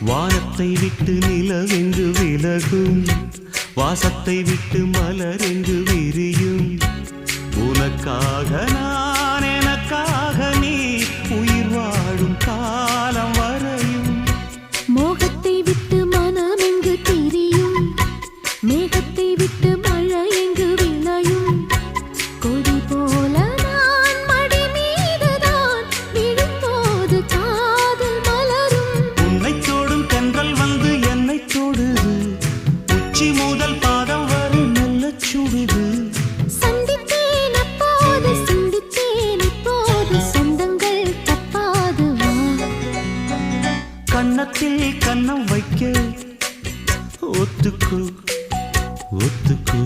வானத்தை விட்டு நிலவெங்கு விலகும், வாசத்தை விட்டு மலரெங்கு விரியும். உனக்காக நான், எனக்காக நீ, உயிர் வாழும் காலம் வரையும். மோகத்தை விட்டு மனம் எங்கு திரியும், மேகத்தை விட்டு மழை எங்கு விளையும். கொடி போல நான் மடி மீதுதான் விழும்போது காதல் மலரும். உன்னை தோடும் தென்றல் வந்து என்னை தொடுது, உச்சி முதல் பாதம் வரை நல்ல சுடுது. சந்தித்தேன் அப்போது, சிந்தித்தேன் இப்போது, சொந்தங்கள் தப்பாது வா. கன்னத்தில் கன்னம் வைக்க ஒத்துக்கோ ஒத்துக்கோ.